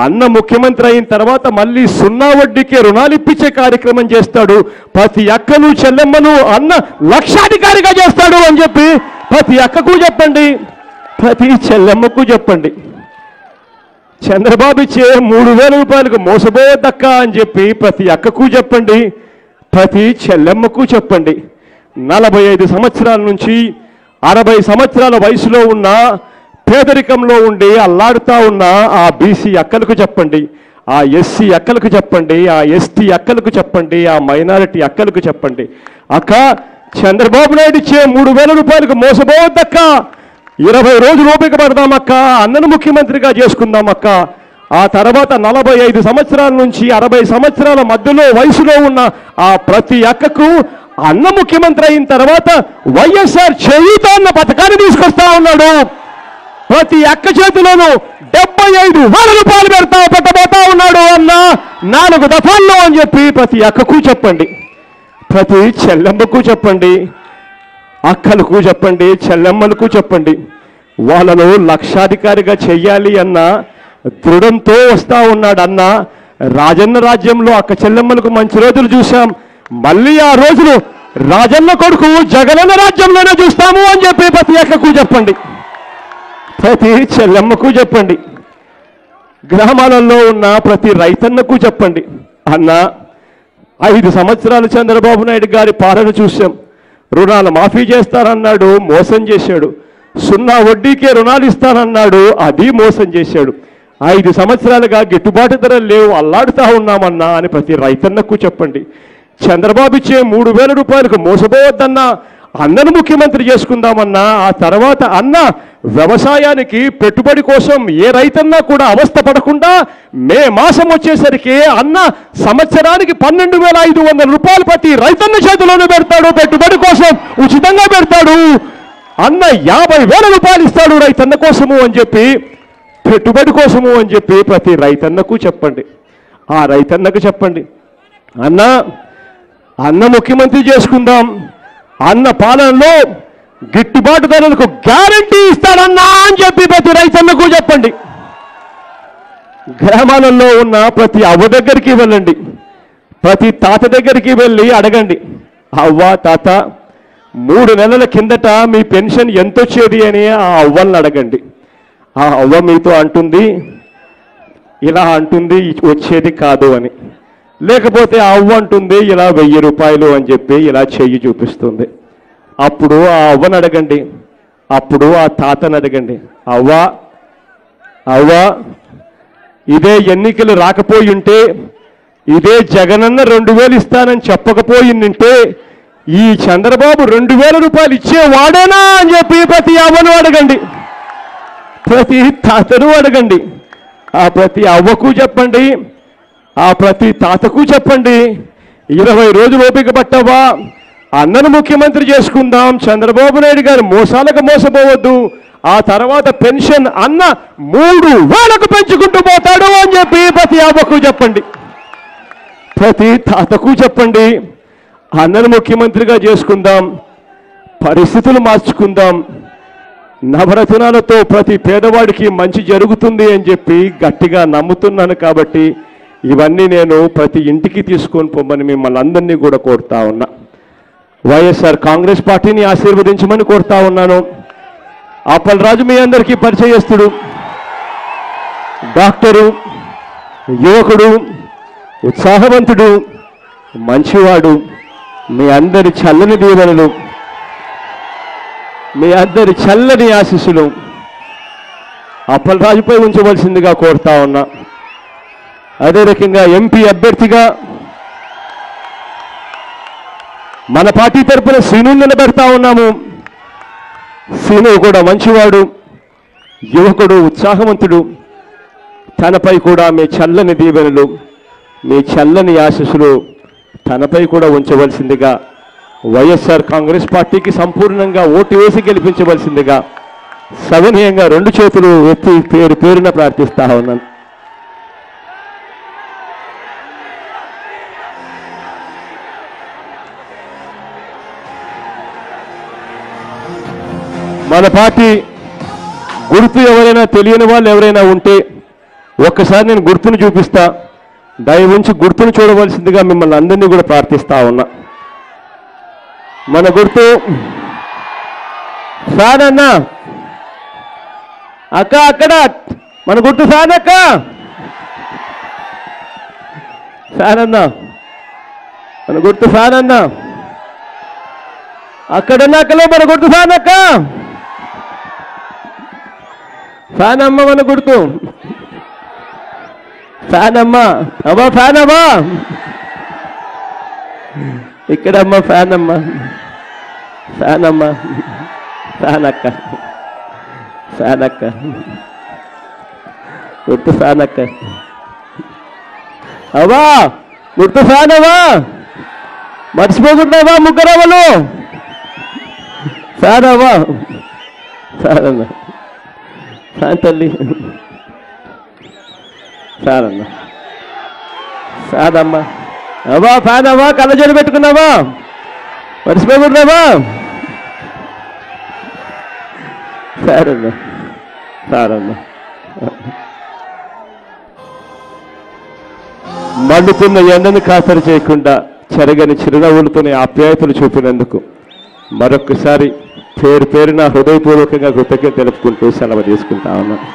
Speaker 1: అన్న ముఖ్యమంత్రి అయిన తర్వాత మళ్ళీ 0 వడ్డీకే రుణాలు ఇప్పించే కార్యక్రమం చేస్తాడు, ప్రతి అక్కను చెల్లెమ్మను అన్న లక్షాధికారిగా చేస్తాడు అని చెప్పి ప్రతి అక్కకు చెప్పండి, ప్రతి చెల్లెమ్మకు చెప్పండి. చంద్రబాబు ఇచ్చే 3,000 రూపాయలకు మోసపోవద్దక్క అని చెప్పి ప్రతి అక్కకు చెప్పండి, ప్రతి చెల్లెమ్మకు చెప్పండి. 45 సంవత్సరాల నుంచి 60 సంవత్సరాల వయసులో ఉన్న పేదరికంలో ఉండి అల్లాడుతూ ఉన్న ఆ బీసీ అక్కలకు చెప్పండి, ఆ ఎస్సీ అక్కలకు చెప్పండి, ఆ ఎస్టీ అక్కలకు చెప్పండి, ఆ మైనారిటీ అక్కలకు చెప్పండి, అక్క చంద్రబాబు నాయుడు ఇచ్చే 3,000 రూపాయలకు మోసపోవద్దక్క, 20 రోజులు ఓపిక పడదామక్క, అన్నను ముఖ్యమంత్రిగా చేసుకుందామక్క, ఆ తర్వాత 45 సంవత్సరాల నుంచి 60 సంవత్సరాల మధ్యలో వయసులో ఉన్న ఆ ప్రతి అక్కకు అన్న ముఖ్యమంత్రి అయిన తర్వాత వైఎస్ఆర్ చేయూత అన్న పథకాన్ని తీసుకొస్తా ఉన్నాడు. ప్రతి అక్క చేతిలోనూ 75,000 రూపాయలు పెట్టబోతా ఉన్నాడు అన్న 4 దఫాల్లో అని చెప్పి ప్రతి అక్కకు చెప్పండి, ప్రతి చెల్లెమ్మకు చెప్పండి, అక్కలకు చెప్పండి, చెల్లెమ్మలకు చెప్పండి. వాళ్ళను లక్షాధికారిగా చెయ్యాలి అన్న దృఢంతో వస్తా ఉన్నాడు అన్న. రాజన్న రాజ్యంలో అక్క చెల్లెమ్మలకు మంచి రోజులు చూశాం, మళ్ళీ ఆ రోజులు రాజన్న కొడుకు జగనన్న రాజ్యంలోనే చూస్తాము అని చెప్పి ప్రతి అక్కకు చెప్పండి, ప్రతి చెల్లెమ్మకు చెప్పండి. గ్రామాలలో ఉన్న ప్రతి రైతన్నకు చెప్పండి, అన్న 5 సంవత్సరాలు చంద్రబాబు నాయుడు గారి పాలన చూశాం, రుణాలు మాఫీ చేస్తానన్నాడు, మోసం చేశాడు, 0 వడ్డీకే రుణాలు ఇస్తానన్నాడు, అది మోసం చేశాడు, 5 సంవత్సరాలుగా గిట్టుబాటు ధరలు లేవు, అల్లాడుతూ ఉన్నామన్నా అని ప్రతి రైతన్నకు చెప్పండి. చంద్రబాబు ఇచ్చే 3,000 రూపాయలకు మోసపోవద్దన్నా, అన్నను ముఖ్యమంత్రి చేసుకుందామన్నా, ఆ తర్వాత అన్న వ్యవసాయానికి పెట్టుబడి కోసం ఏ రైతన్నా కూడా అవస్థ పడకుండా మే మాసం వచ్చేసరికి అన్న సంవత్సరానికి 12,500 రూపాయలు ప్రతి రైతన్న చేతిలోనే పెడతాడు, పెట్టుబడి కోసం ఉచితంగా పెడతాడు. అన్న 50,000 రూపాయలు ఇస్తాడు రైతన్న కోసము అని చెప్పి, పెట్టుబడి కోసము అని చెప్పి ప్రతి రైతన్నకు చెప్పండి. ఆ రైతన్నకు చెప్పండి, అన్న ముఖ్యమంత్రి చేసుకుందాం, అన్న పాలనలో గిట్టుబాటు ధరలకు గ్యారంటీ ఇస్తాడన్నా అని చెప్పి ప్రతి రైతన్నకు చెప్పండి. గ్రామాలలో ఉన్న ప్రతి అవ్వ దగ్గరికి వెళ్ళండి, ప్రతి తాత దగ్గరికి వెళ్ళి అడగండి, అవ్వ తాత 3 నెలల కిందట మీ పెన్షన్ ఎంత వచ్చేది అని ఆ అవ్వల్ని అడగండి. ఆ అవ్వ మీతో అంటుంది, ఇలా అంటుంది, వచ్చేది కాదు అని. లేకపోతే ఆ అవ్వ అంటుంది, ఇలా 1000 రూపాయలు అని చెప్పి ఇలా చెయ్యి చూపిస్తుంది. అప్పుడు ఆ అవ్వని అడగండి, అప్పుడు ఆ తాతని అడగండి, అవ్వ ఇదే ఎన్నికలు రాకపోయి ఉంటే, ఇదే జగనన్న 2000 ఇస్తానని చెప్పకపోయిందంటే ఈ చంద్రబాబు 2000 రూపాయలు ఇచ్చేవాడేనా అని చెప్పి ప్రతి అవ్వను అడగండి, ప్రతి తాతను అడగండి. ఆ ప్రతి అవ్వకు చెప్పండి, ఆ ప్రతి తాతకు చెప్పండి, 20 రోజులు ఓపిక పట్టవా, అన్నను ముఖ్యమంత్రి చేసుకుందాం, చంద్రబాబు నాయుడు గారు మోసాలకు మోసపోవద్దు, ఆ తర్వాత పెన్షన్ అన్న 3,000కు పెంచుకుంటూ పోతాడు అని చెప్పి ప్రతి అవ్వకు చెప్పండి, ప్రతి తాతకు చెప్పండి. అన్నను ముఖ్యమంత్రిగా చేసుకుందాం, పరిస్థితులు మార్చుకుందాం, నవరత్నాలతో ప్రతి పేదవాడికి మంచి జరుగుతుంది అని చెప్పి గట్టిగా నమ్ముతున్నాను. కాబట్టి ఇవన్నీ నేను ప్రతి ఇంటికి తీసుకొని పోమని మిమ్మల్ని అందరినీ కూడా కోరుతా ఉన్నా. వైఎస్ఆర్ కాంగ్రెస్ పార్టీని ఆశీర్వదించమని కోరుతా ఉన్నాను. అప్పలరాజు మీ అందరికీ పరిచయస్తుడు, డాక్టరు, యువకుడు, ఉత్సాహవంతుడు, మంచివాడు, మీ అందరి చల్లని దీవెనలు, మీ అందరి చల్లని ఆశీస్సులు అప్పలరాజుపై ఉంచవలసిందిగా కోరుతా ఉన్నా. అదే రకంగా ఎంపీ అభ్యర్థిగా మన పార్టీ తరఫున శ్రీనుని నిలబెడతా ఉన్నాము. శ్రీను కూడా మంచివాడు, యువకుడు, ఉత్సాహవంతుడు. తనపై కూడా మీ చల్లని దీవెనలు, మీ చల్లని ఆశీస్సులు తనపై కూడా ఉంచవలసిందిగా, వైఎస్ఆర్ కాంగ్రెస్ పార్టీకి సంపూర్ణంగా ఓటు వేసి గెలిపించవలసిందిగా సవినయంగా 2 చేతులు ఎత్తి పేరు పేరున ప్రార్థిస్తా ఉన్నాను. మన పార్టీ గుర్తు ఎవరైనా తెలియని వాళ్ళు ఎవరైనా ఉంటే ఒక్కసారి నేను గుర్తును చూపిస్తా, దయవుంచి గుర్తును చూడవలసిందిగా మిమ్మల్ని అందరినీ కూడా ప్రార్థిస్తా ఉన్నా. మన గుర్తు ఫ్యాన్ అన్న, అక్క అక్కడ మన గుర్తు ఫ్యాన్, అక్క ఫ్యాన్ అన్న, మన గుర్తు ఫ్యాన్ అన్న, అక్కడన్నా అక్కలో మన గుర్తు ఫ్యాన్, అక్క ఫ్యాన్ అమ్మ, మన గుర్తు ఫ్యాన్ అమ్మ, అమ్మా ఫ్యాన్ అమ్మా, ఇక్కడమ్మ ఫ్యాన్ అమ్మ, ఫ్యాన్ అమ్మ, ఫ్యాన్ అక్క, ఫ్యాన్ అక్క, గుర్తు ఫ్యాన్ అక్క, అవా గుర్తు ఫ్యాన్ అవా, మర్చిపోకుండావా ముగ్గురవలు ఫ్యాన్ అవా, ఫ్యాన్ అన్న, ఫ్యాన్ తల్లి, ఫ్యాన్ అన్న, ఫ్యాన్ అమ్మ, అవా ఫ్యాన్ అవా, కళ్ళజోడు పెట్టుకున్నావా, మర్చిపోకుండావా ఫ్యాన్ అన్న, ఫ్యాన్ అన్న. మండుతున్న ఎండను ఖాతరు చేయకుండా చెరగని చిరునవ్వులతోనే ఆప్యాయతలు చూపినందుకు మరొకసారి పేరు పేరున హృదయపూర్వకంగా కృతజ్ఞత తెలుపుకుంటూ సెలవు తీసుకుంటా ఉన్నాను.